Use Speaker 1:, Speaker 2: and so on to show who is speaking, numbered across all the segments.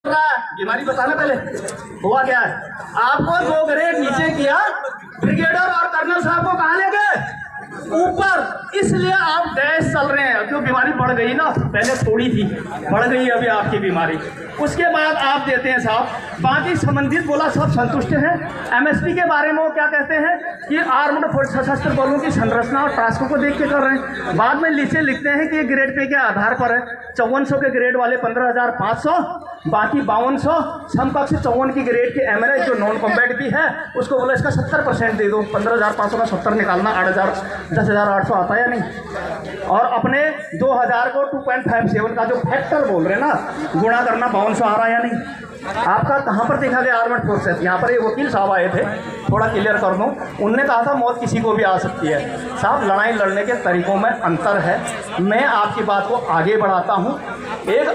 Speaker 1: बीमारी बताना पहले हुआ क्या है। आपको 2 ग्रेड नीचे किया, ब्रिगेडियर और कर्नल साहब को कहाँ ले गए ऊपर, इसलिए आप डैश चल रहे हैं। क्यों बीमारी बढ़ गई ना, पहले थोड़ी थी, बढ़ गई अभी आपकी बीमारी। उसके बाद आप देते हैं साहब। बाकी संबंधित बोला सब संतुष्ट हैं। एमएसपी के बारे में वो क्या कहते हैं कि आर्म्ड सशस्त्र बलों की संरचना और टास्कों को देख के कर रहे हैं। बाद में नीचे लिखते हैं कि ये ग्रेड पे के आधार पर है। 5400 के ग्रेड वाले 15,500, बाकी 5200 समकक्ष 54 की ग्रेड के एमएलए जो नॉन कॉम्बैट भी है उसको बोला इसका 70% दे दो। 15,500 का 70 निकालना 10,800 आता है या नहीं। और अपने 2000 को 2.57 का जो फैक्टर बोल रहे हैं ना, गुणा करना 5200 आ रहा है या नहीं। आपका कहाँ पर देखा गया आर्मड फोर्सेस? यहाँ पर एक वकील साहब आए थे, थोड़ा क्लियर कर दूँ। उनने कहा था मौत किसी को भी आ सकती है। साहब लड़ाई लड़ने के तरीकों में अंतर है। मैं आपकी बात को आगे बढ़ाता हूँ। एक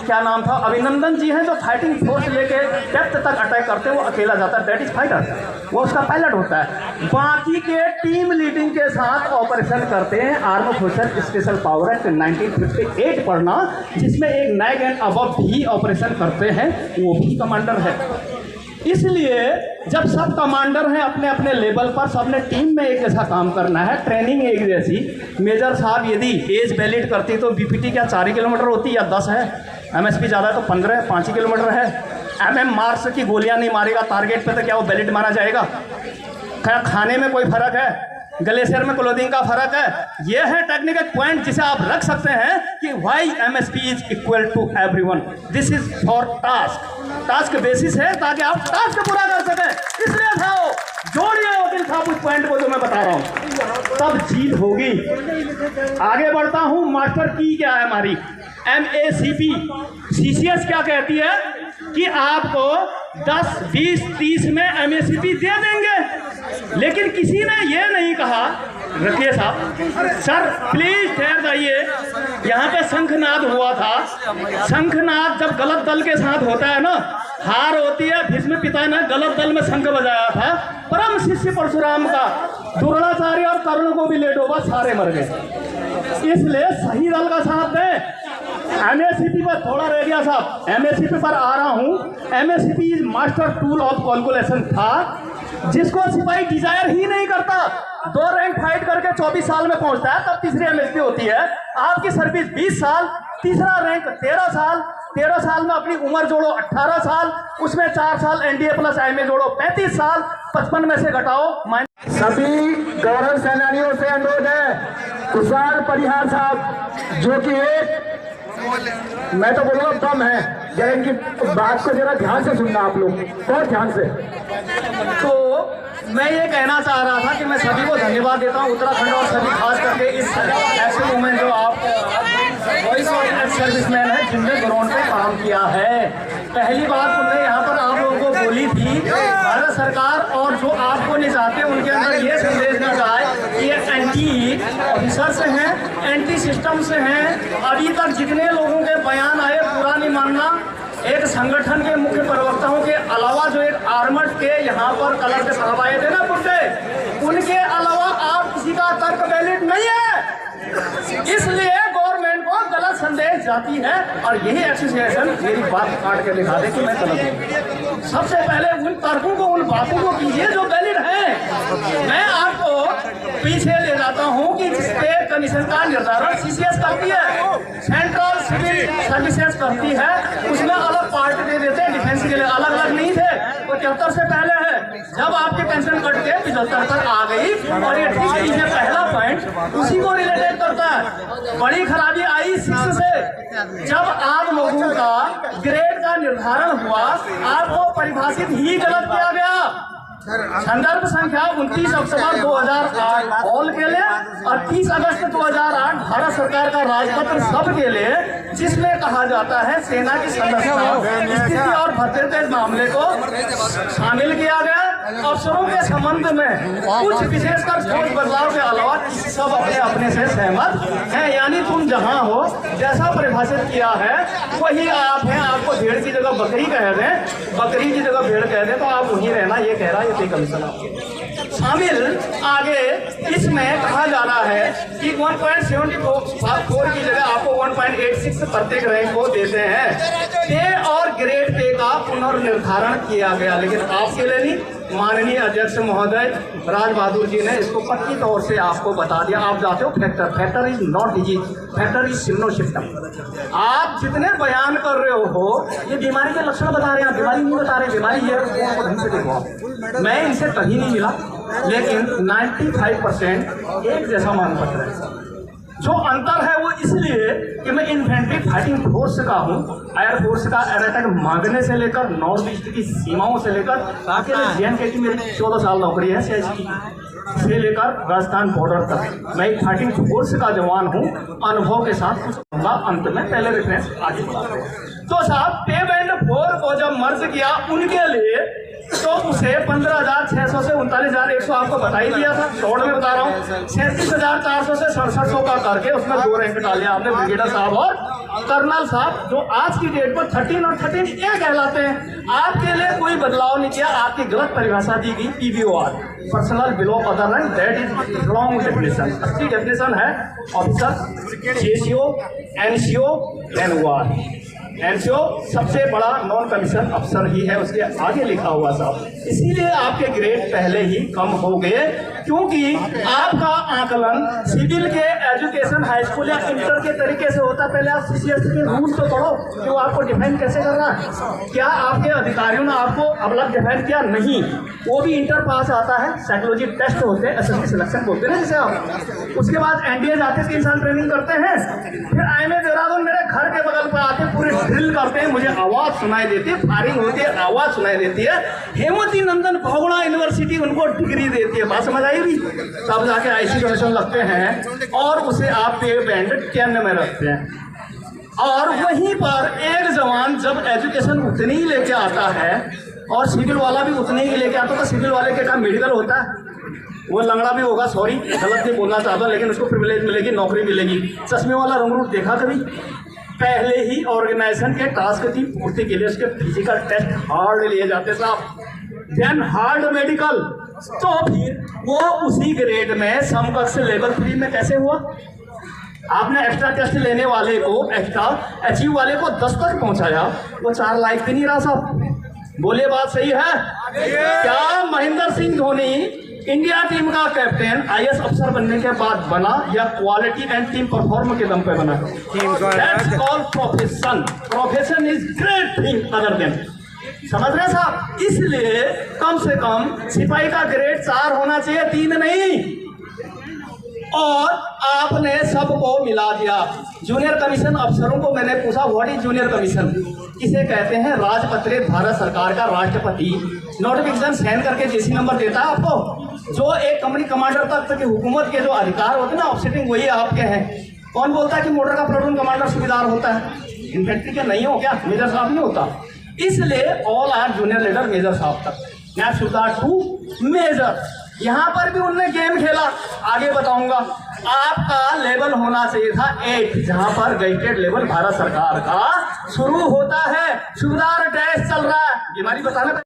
Speaker 1: क्या नाम था, अभिनंदन जी हैं जो फाइटिंग फोर्स लेके डेप्थ तक अटैक करते हैं, वो अकेला जाता है, दैट इज फाइटर, वो उसका पायलट होता है। बाकी के टीम लीडिंग के साथ ऑपरेशन करते हैं arm forces special power act 1958 पढ़ना, जिसमें एक नैग एंड अबव भी ऑपरेशन करते हैं, वो भी कमांडर है। इसलिए जब सब कमांडर हैं अपने अपने लेवल पर, सबने टीम में एक जैसा काम करना है, ट्रेनिंग एक जैसी। मेजर साहब यदि एज वैलिड करती तो बीपीटी क्या 4 किलोमीटर होती या 10 है? एमएसपी ज़्यादा तो 15 5 किलोमीटर है। एमएम मार्क्स की गोलियां नहीं मारेगा टारगेट पे तो क्या वो वैलिड माना जाएगा? क्या खाने में कोई फर्क है? ग्लेशियर में क्लोथिंग का फर्क है? ये है टेक्निकल पॉइंट जिसे आप रख सकते हैं कि why MSP is equal to everyone. This is for task basis है ताकि आप टास्क पूरा कर सकें। इसलिए था वो जोड़िए वकील साहब उस पॉइंट को जो मैं बता रहा हूँ, तब जीत होगी। आगे बढ़ता हूँ। मास्टर की क्या है हमारी MACP। CCS क्या कहती है कि आपको 10, 20, 30 में MACP दे देंगे, लेकिन किसी ने ये नहीं कहा। रखिए साहब, सर प्लीज ठहर जाइए। यहाँ पे शंखनाद हुआ था। शंखनाद जब गलत दल के साथ होता है ना, हार होती है। भीष्म पिता ने गलत दल में शंख बजाया था। परम शिष्य परशुराम का द्रोणाचार्य और कर्ण को भी लेट होगा, सारे मर गए। इसलिए सही दल का साथ दें। MACP पर थोड़ा रह गया साहब, MACP पर आ रहा हूँ। MACP is master tool of calculation था, जिसको सिपाही डिजायर ही नहीं करता। 2 रैंक फाइट करके 24 साल में पहुंचता है, तब तीसरी MSP होती है। आपकी सर्विस 20 साल, तीसरा रैंक 13 साल, 13 साल में अपनी उम्र जोड़ो 18 साल, उसमें 4 साल NDA प्लस IMA जोड़ो 35 साल, 55 में से घटाओ।
Speaker 2: सभी गौरव सेनानियों से अनुरोध है, कुशाल परिहार साहब जो कि एक मैं तो बोलूँगा दम है, जरा इनकी बात को जरा ध्यान से सुनना आप लोग, बहुत ध्यान से।
Speaker 1: तो मैं ये कहना चाह रहा था कि मैं सभी को धन्यवाद देता हूँ, उत्तराखंड और सभी खास करके इस ऐसे वुमेन जो आप वॉइस और एक्स सर्विसमैन है जिनने ग्राउंड पे काम किया है। पहली बात उन्होंने यहाँ पर आप लोगों को बोली थी, भारत सरकार और जो आपको नहीं चाहते उनके अंदर ये संदेश न जाए कि ये एंटी ऑफिसर से हैं, एंटी सिस्टम से हैं। अभी तक जितने लोगों के बयान आए पूरा नहीं मानना। एक संगठन के मुख्य प्रवक्ताओं के अलावा जो एक आर्मड के यहाँ पर कलर के साहब आए थे ना बुड्ढे, उनके अलावा आप किसी का तर्क वैलिड नहीं है। इसलिए गवर्नमेंट को गलत संदेश जाती है और यही एसोसिएशन मेरी बात काट के दिखा दे कि मैं गलत हूँ। सबसे पहले उन तर्कों को, उन बातों को कीजिए जो वैलिड है। मैं आपको पीछे ले जाता हूँ कि स्टेट कमीशन का निर्धारण CCS करती है, सेंट्रल सिविल सर्विसेज करती है, उसमें अलग पार्ट दे देते हैं। डिफेंस के लिए अलग अलग नहीं थे, वो 73 से पहले है। जब आपके पेंशन कट के 75 पर आ गई, और ये ठीक चीज है, पहला पॉइंट उसी को रिलेटेड करता है। बड़ी खराबी आई 6 से, जब आप लोगों का ग्रेड का निर्धारण हुआ, आपको परिभाषित ही गलत किया गया। संदर्भ संख्या 29 अक्टूबर 2008 ऑल के लिए और 30 अगस्त 2008 भारत सरकार का राजपत्र सब के लिए, जिसमें कहा जाता है सेना की संरचना, स्थिति और भद्रता के मामले को शामिल किया गया। अफसरों के संबंध में कुछ विशेषकर ठोस बदलाव के अलावा सब अपने अपने से सहमत हैं। यानी तुम जहां हो जैसा परिभाषित किया है वही आप हैं। आपको भेड़ की जगह बकरी कह दें, बकरी की जगह भेड़ कह दें तो आप वहीं रहना, ये कह रहा है ये पे कमीशन आपके शामिल। आगे इसमें कहा जा रहा है कि 1.74 की जगह आपको 1.86 प्रत्येक रैंक को देते हैं। पे और ग्रेड पे का पुनर्निर्धारण किया गया, लेकिन आपके लिए नहीं। माननीय अध्यक्ष महोदय राज बहादुर जी ने इसको पक्की तौर से आपको बता दिया। आप जाते हो factor is not disease, factor is सिम्नोसिस्टम। आप जितने बयान कर रहे हो ये बीमारी के लक्षण बता रहे हैं, बीमारी नहीं बता रहे। बीमारी ये ढंग से देखो आप, मैं इनसे कहीं नहीं मिला, लेकिन 95% एक जैसा मांग पत्र है। जो अंतर है वो इसलिए कि मैं इन्फेंट्री फाइटिंग फोर्स का हूँ, एयरफोर्स का एयरअटैक मांगने से लेकर नॉर्थ ईस्ट की सीमाओं से लेकर अकेले JNK की मेरी 14 साल नौकरी है से लेकर राजस्थान बॉर्डर तक। मैं एक फाइटिंग फोर्स का जवान हूँ, अनुभव के साथ कुछ कहूँगा अंत में। पहले रेफरेंस आगे बढ़ाते हैं। तो साहब पे बैंड 4 को जब मर्ज किया उनके लिए तो उसे 15,600 से 39,100 आपको बता ही दिया था। शॉर्ट में बता रहा हूँ 37,400 से 6700 का करके उसमें 2 रैंक डाले आपने, ब्रिगेडियर साहब और कर्नल साहब, जो आज की डेट पर 13 और 13A कहलाते हैं। आपके लिए कोई बदलाव नहीं किया, आपकी गलत परिभाषा दी गई PBOR, personal below other rank, that is wrong definition. अच्छी डेफिनेशन है officer, JCO, NCO, NOR। NCO सबसे बड़ा नॉन कमीशन अफसर ही है, उसके आगे लिखा हुआ साहब। इसीलिए आपके ग्रेड पहले ही कम हो गए, क्योंकि आपका आकलन सिविल के एजुकेशन हाई स्कूल या इंटर के तरीके से होता। पहले आप CCS के रूल तो पढ़ो कि वो आपको डिफाइन कैसे कर रहा है। क्या आपके अधिकारियों ने आपको अब तक डिफाइन किया? नहीं, वो भी इंटर पास आता है, साइकोलॉजी टेस्ट होते हैं, SSB सिलेक्शन बोलते हैं जैसे आप। उसके बाद NDA जाते हैं, 3 साल ट्रेनिंग करते हैं, फिर IMA देहरादून मेरे घर के बगल पर आते पूरे ड्रिल करते हैं, मुझे आवाज सुनाई देती है, फायरिंग होती है, आवाज सुनाई देती है। हेमवती नंदन बहुगुणा यूनिवर्सिटी उनको डिग्री देती है, बात समझ आई भी। तब जाके IC कमीशन लगते हैं और उसे आप पे बैंड 10 में रखते हैं। और वहीं पर एक जवान जब एजुकेशन उतनी ही लेके आता है और सिविल वाला भी उतने ही लेके आता है, तो सिविल वाले के काम मेडिकल होता है, वो लंगड़ा भी होगा, सॉरी गलत नहीं बोलना चाहता, लेकिन उसको प्रिविलेज मिलेगी, नौकरी मिलेगी। चश्मे वाला रंगरूट देखा कभी? पहले ही ऑर्गेनाइजेशन के टास्क की पूर्ति के लिए उसके फिजिकल टेस्ट हार्ड लिए जाते साहब, देन हार्ड मेडिकल। तो फिर वो उसी ग्रेड में समकक्ष लेवल 3 में कैसे हुआ? आपने एक्स्ट्रा टेस्ट लेने वाले को, एक्स्ट्रा अचीव वाले को 10 तक पहुंचाया, वो 4 लाइक भी नहीं रहा साहब। बोलिए बात सही है क्या? महेंद्र सिंह धोनी इंडिया टीम का कैप्टन IAS अफसर बनने के बाद बना या क्वालिटी एंड टीम परफॉर्म के दम पे बना? That's called profession. Profession is great thing other than, समझ रहे साहब? इसलिए कम से कम सिपाही का ग्रेड 4 होना चाहिए, 3 नहीं। और आपने सबको मिला दिया। जूनियर कमीशन अफसरों को मैंने पूछा व्हाट इज जूनियर कमीशन, किसे कहते हैं? राजपत्रित भारत सरकार का राष्ट्रपति नोटिफिकेशन साइन करके JC नंबर देता है आपको। जो एक कंपनी कमांडर तक की हुकूमत के जो अधिकार होते हैं ना ऑफसेटिंग, वही आपके हैं। कौन बोलता है कि मोटर का प्लाटून कमांडर सूबेदार होता है? इन्फेंट्री के नहीं हो क्या? मेजर साहब नहीं होता। इसलिए all are junior leader major साहब तक, मैं सूबेदार टू मेजर। यहाँ पर भी उनने गेम खेला, आगे बताऊंगा। आपका लेवल होना चाहिए था 8, जहां पर गैजेटेड लेवल भारत सरकार का शुरू होता है। सूबेदार टेस्ट चल रहा है, बीमारी बताना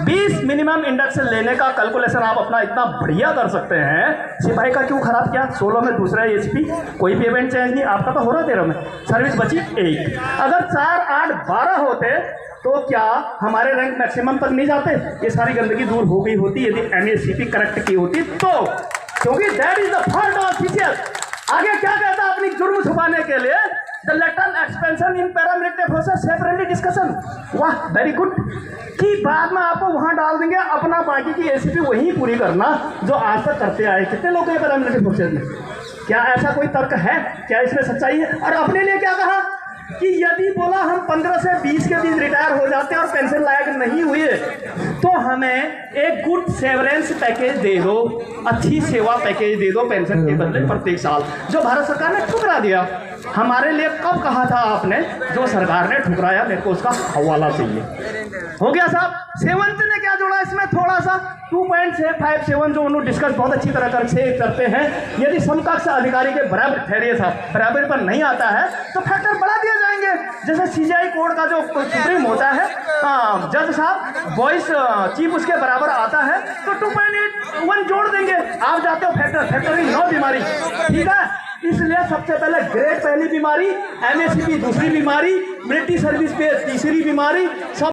Speaker 1: 20 मिनिमम इंडेक्स लेने का कैलकुलेशन आप अपना इतना बढ़िया कर सकते हैं। सिपाही का क्यों खराब किया? 16 में दूसरा HP, कोई भी इवेंट चेंज नहीं, आपका तो हो रहा 13 में, सर्विस बची 1। अगर 4, 8, 12 होते तो क्या हमारे रैंक मैक्सिमम तक नहीं जाते? ये सारी गंदगी दूर हो गई होती यदि MACP करेक्ट की होती तो, क्योंकि that is the fault of official. आगे क्या कहता है अपनी जुर्म छुपाने के लिए? The lateral expansion in paramilitary forces separately discussion. वाह वेरी गुड, कि बाद में आपको वहां डाल देंगे, अपना बाकी की ACP वही पूरी करना जो आज तक करते आए। कितने लोग हैं पैरामिलिट्री फोर्सेस में? क्या ऐसा कोई तर्क है? क्या इसमें सच्चाई है? और अपने लिए क्या कहा कि यदि बोला हम 15 से 20 के बीच रिटायर हो जाते हैं और पेंशन लायक नहीं हुए तो हमें एक गुड सेवरेंस पैकेज दे दो, अच्छी सेवा पैकेज दे दो पेंशन के बदले प्रत्येक साल, जो भारत सरकार ने ठुकरा दिया। हमारे लिए कब कहा था आपने? जो सरकार ने ठुकराया, मेरे को उसका हवाला चाहिए। हो गया साहब। सेवंत ने क्या जोड़ा इसमें? थोड़ा सा 2.57 जो उन्होंने डिस्कस बहुत अच्छी तरह करते हैं। यदि समकक्ष अधिकारी के बराबर ठहरे साहब, बराबर पर नहीं आता है तो फैक्टर बढ़ा दिया जाएंगे। जैसे सीजीआई कोड का जो सुप्रीम होता है जज साहब, वॉइस चीफ उसके बराबर आता है तो 2.81 जोड़ देंगे। आप जाते हो फैक्टर 9 बीमारी, ठीक है। इसलिए सबसे पहले ग्रेड पहली बीमारी, एमएससीपी दूसरी बीमारी, मिलिट्री सर्विस पे तीसरी बीमारी, सब